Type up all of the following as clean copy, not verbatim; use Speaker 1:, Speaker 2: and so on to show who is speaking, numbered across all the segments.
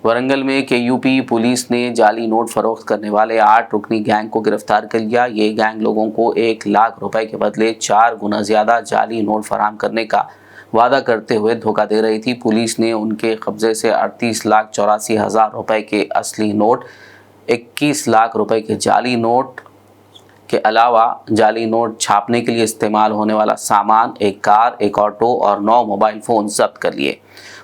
Speaker 1: वरंगल में केयूपी पुलिस ने जाली नोट फरोख्त करने वाले 8 रुकनी गैंग को गिरफ्तार कर लिया। ये गैंग लोगों को 1 लाख रुपए के बदले 4 गुना ज्यादा जाली नोट फराहम करने का वादा करते हुए धोखा दे रही थी। पुलिस ने उनके कब्जे से 38,84,000 रुपए के असली नोट, 21 लाख रुपए के जाली नोट के अलावा जाली नोट छापने के लिए इस्तेमाल होने वाला सामान, एक कार, एक ऑटो और 9 मोबाइल फ़ोन जब्त कर लिए।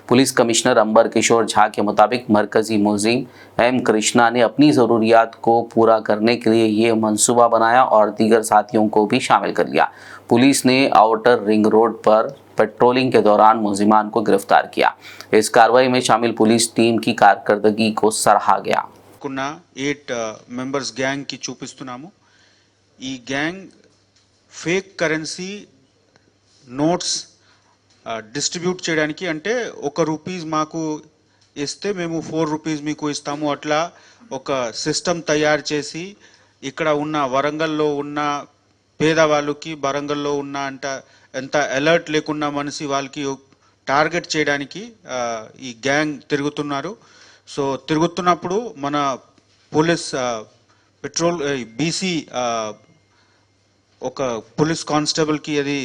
Speaker 1: पुलिस कमिश्नर अंबर किशोर झा के मुताबिक मरकजी मुलजिम एम कृष्णा ने अपनी ज़रूरियात को पूरा करने के लिए ये मंसूबा बनाया और दीगर साथियों को भी शामिल कर लिया। पुलिस ने आउटर रिंग रोड पर पेट्रोलिंग के दौरान मुलजिमान को गिरफ्तार किया। इस कार्रवाई में शामिल पुलिस टीम की कारकर्दगी को सराहा गया।
Speaker 2: 8 మెంబర్స్ గ్యాంగ్ కి చూపిస్తున్నాము। ఈ gang fake currency notes distribute చేయడానికి, అంటే ₹1 మాకు ఇస్తే మేము ₹4 మీకు ఇస్తాము, అట్లా ఒక సిస్టమ్ తయారు చేసి ఇక్కడ ఉన్న వరంగల్లో ఉన్న పేదవాళ్ళకి, వరంగల్లో ఉన్న ఎంత అలర్ట్ లేకున్నా మనిషి వాళ్ళకి టార్గెట్ చేయడానికి ఈ గ్యాంగ్ తిరుగుతున్నారు। సో తిరుగుతున్నప్పుడు మన పోలీస్ పెట్రోల్ బీసీ ఒక పోలీస్ కానిస్టేబుల్కి అది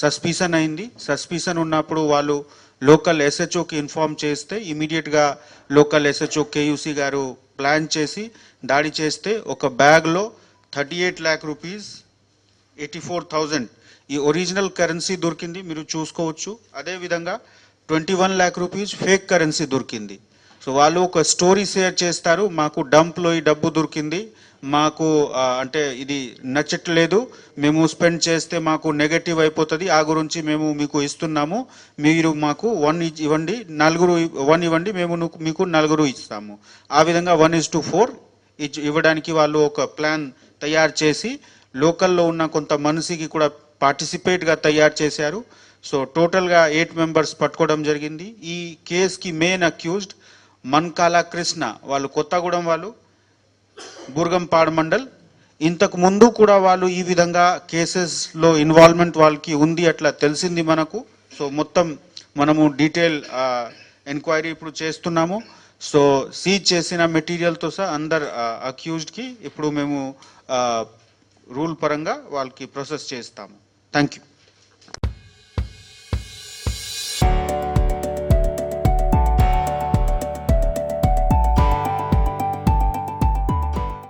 Speaker 2: సస్పిషన్ అయింది। సస్పిషన్ ఉన్నప్పుడు వాళ్ళు లోకల్ ఎస్హెచ్ఓకి ఇన్ఫార్మ్ చేస్తే ఇమీడియట్గా లోకల్ ఎస్హెచ్ఓ కేయూసీ గారు ప్లాన్ చేసి దాడి చేస్తే ఒక బ్యాగ్లో 38 lakh rupees 84,000 ఈ ఒరిజినల్ కరెన్సీ దొరికింది, మీరు చూసుకోవచ్చు। అదేవిధంగా 21 lakh rupees ఫేక్ కరెన్సీ దొరికింది। సో వాళ్ళు ఒక స్టోరీ షేర్ చేస్తారు, మాకు డంప్లో ఈ డబ్బు దొరికింది, మాకు అంటే ఇది నచ్చట్లేదు, మేము స్పెండ్ చేస్తే మాకు నెగటివ్ అయిపోతుంది, ఆ గురించి మేము మీకు ఇస్తున్నాము, మీరు మాకు 1 ఇవ్వండి, 1 ఇవ్వండి, మేము మీకు 4 ఇస్తాము। ఆ విధంగా 1:4 ఇవ్వడానికి వాళ్ళు ఒక ప్లాన్ తయారు చేసి లోకల్లో ఉన్న కొంత మనిషికి కూడా పార్టిసిపేట్గా తయారు చేశారు। సో టోటల్గా 8 మెంబర్స్ పట్టుకోవడం జరిగింది। ఈ కేసుకి మెయిన్ అక్యూజ్డ్ మన్కాల కృష్ణ, వాళ్ళు కొత్తగూడెం వాళ్ళు, బూర్గంపాడ్ మండల్। ఇంతకు ముందు కూడా వాళ్ళు ఈ విధంగా కేసెస్లో ఇన్వాల్వ్మెంట్ వాళ్ళకి ఉంది అట్లా తెలిసింది మనకు। సో మొత్తం మనము డీటెయిల్ ఎంక్వైరీ ఇప్పుడు చేస్తున్నాము। సో సీజ్ చేసిన మెటీరియల్తో సహా అందరు అక్యూజ్డ్కి ఇప్పుడు మేము రూల్ పరంగా వాళ్ళకి ప్రాసెస్ చేస్తాము। Thank you.